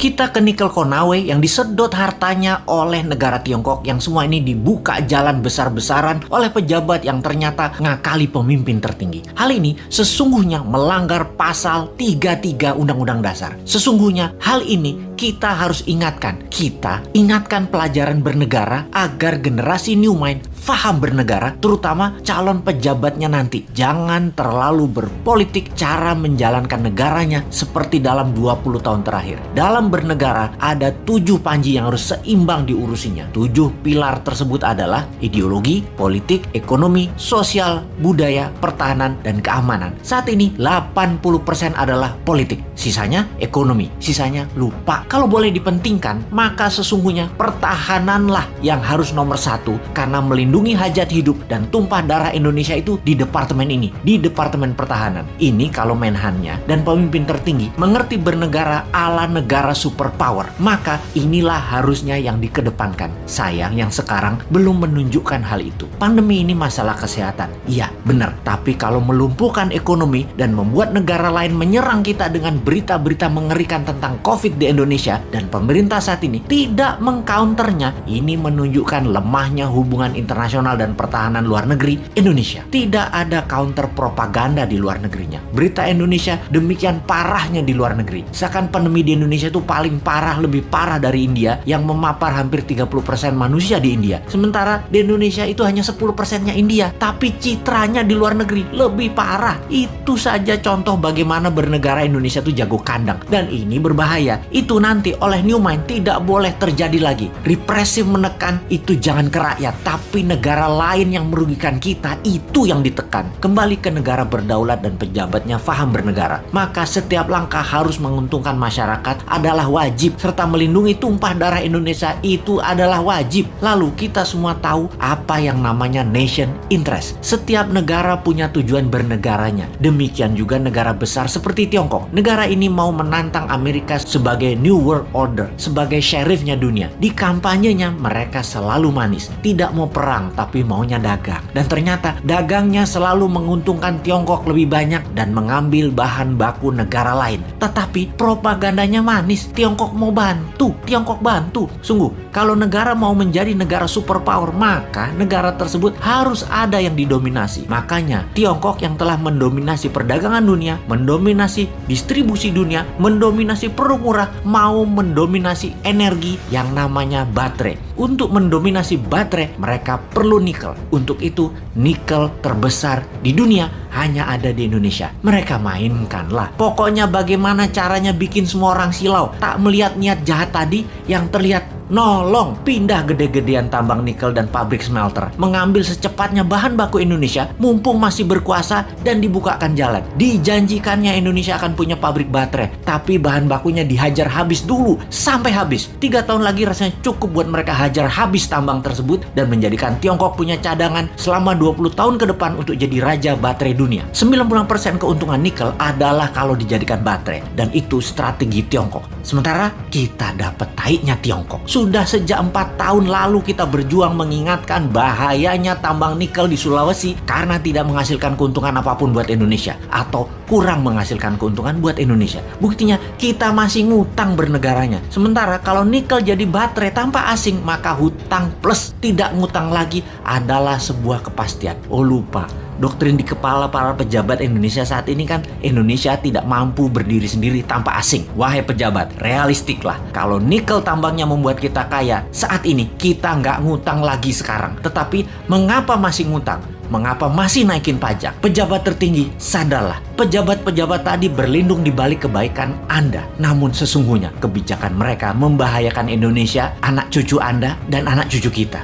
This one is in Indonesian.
Kita ke nikel Konawe yang disedot hartanya oleh negara Tiongkok, yang semua ini dibuka jalan besar-besaran oleh pejabat yang ternyata ngakali pemimpin tertinggi. Hal ini sesungguhnya melanggar pasal 33 Undang-Undang Dasar. Sesungguhnya hal ini kita harus ingatkan. Kita ingatkan pelajaran bernegara agar generasi New Mind faham bernegara, terutama calon pejabatnya nanti. Jangan terlalu berpolitik cara menjalankan negaranya seperti dalam 20 tahun terakhir. Dalam bernegara ada 7 panji yang harus seimbang diurusinya. 7 pilar tersebut adalah ideologi, politik, ekonomi, sosial, budaya, pertahanan, dan keamanan. Saat ini 80% adalah politik, sisanya ekonomi, sisanya lupa. Kalau boleh dipentingkan, maka sesungguhnya pertahananlah yang harus nomor 1, karena melindungi hajat hidup dan tumpah darah Indonesia itu di departemen ini, di Departemen Pertahanan. Ini kalau Menhannya dan pemimpin tertinggi mengerti bernegara ala negara superpower, maka inilah harusnya yang dikedepankan. Sayang yang sekarang belum menunjukkan hal itu. Pandemi ini masalah kesehatan, iya benar, tapi kalau melumpuhkan ekonomi dan membuat negara lain menyerang kita dengan berita-berita mengerikan tentang COVID di Indonesia, dan pemerintah saat ini tidak mengcounternya, ini menunjukkan lemahnya hubungan internasional dan pertahanan luar negeri Indonesia. Tidak ada counter propaganda di luar negerinya. Berita Indonesia demikian parahnya di luar negeri. Seakan pandemi di Indonesia itu paling parah, lebih parah dari India yang memapar hampir 30% manusia di India. Sementara di Indonesia itu hanya 10%-nya India, tapi citranya di luar negeri lebih parah. Itu saja contoh bagaimana bernegara Indonesia itu jago kandang, dan ini berbahaya. Itu nanti oleh New Mind tidak boleh terjadi lagi. Represif menekan itu jangan ke rakyat, tapi negara lain yang merugikan kita itu yang ditekan. Kembali ke negara berdaulat dan pejabatnya faham bernegara, maka setiap langkah harus menguntungkan masyarakat adalah wajib, serta melindungi tumpah darah Indonesia itu adalah wajib. Lalu kita semua tahu apa yang namanya nation interest. Setiap negara punya tujuan bernegaranya. Demikian juga negara besar seperti Tiongkok. Negara ini mau menantang Amerika sebagai New World Order, sebagai sheriffnya dunia. Di kampanyenya mereka selalu manis, tidak mau perang tapi maunya dagang. Dan ternyata dagangnya selalu menguntungkan Tiongkok lebih banyak dan mengambil bahan baku negara lain. Tetapi propagandanya manis, Tiongkok mau bantu, Tiongkok bantu. Sungguh, kalau negara mau menjadi negara superpower, maka negara tersebut harus ada yang didominasi. Makanya Tiongkok yang telah mendominasi perdagangan dunia, mendominasi distribusi dunia, mendominasi produk murah, mau mendominasi energi yang namanya baterai. Untuk mendominasi baterai, mereka perlu nikel. Untuk itu, nikel terbesar di dunia hanya ada di Indonesia. Mereka mainkanlah. Pokoknya bagaimana caranya bikin semua orang silau, tak melihat niat jahat tadi, yang terlihat nolong pindah gede-gedean tambang nikel dan pabrik smelter, mengambil secepatnya bahan baku Indonesia mumpung masih berkuasa dan dibukakan jalan. Dijanjikannya Indonesia akan punya pabrik baterai, tapi bahan bakunya dihajar habis dulu sampai habis. 3 tahun lagi rasanya cukup buat mereka hajar habis tambang tersebut dan menjadikan Tiongkok punya cadangan selama 20 tahun ke depan untuk jadi raja baterai dunia. 90% keuntungan nikel adalah kalau dijadikan baterai, dan itu strategi Tiongkok. Sementara kita dapat taiknya Tiongkok. Sudah sejak 4 tahun lalu kita berjuang mengingatkan bahayanya tambang nikel di Sulawesi karena tidak menghasilkan keuntungan apapun buat Indonesia, atau kurang menghasilkan keuntungan buat Indonesia. Buktinya kita masih ngutang bernegaranya. Sementara kalau nikel jadi baterai tanpa asing, maka hutang plus tidak ngutang lagi adalah sebuah kepastian. Oh lupa, doktrin di kepala para pejabat Indonesia saat ini kan Indonesia tidak mampu berdiri sendiri tanpa asing. Wahai pejabat, realistiklah. Kalau nikel tambangnya membuat kita kaya, saat ini kita nggak ngutang lagi sekarang. Tetapi mengapa masih ngutang? Mengapa masih naikin pajak? Pejabat tertinggi, sadarlah. Pejabat-pejabat tadi berlindung di balik kebaikan Anda. Namun sesungguhnya kebijakan mereka membahayakan Indonesia, anak cucu Anda, dan anak cucu kita.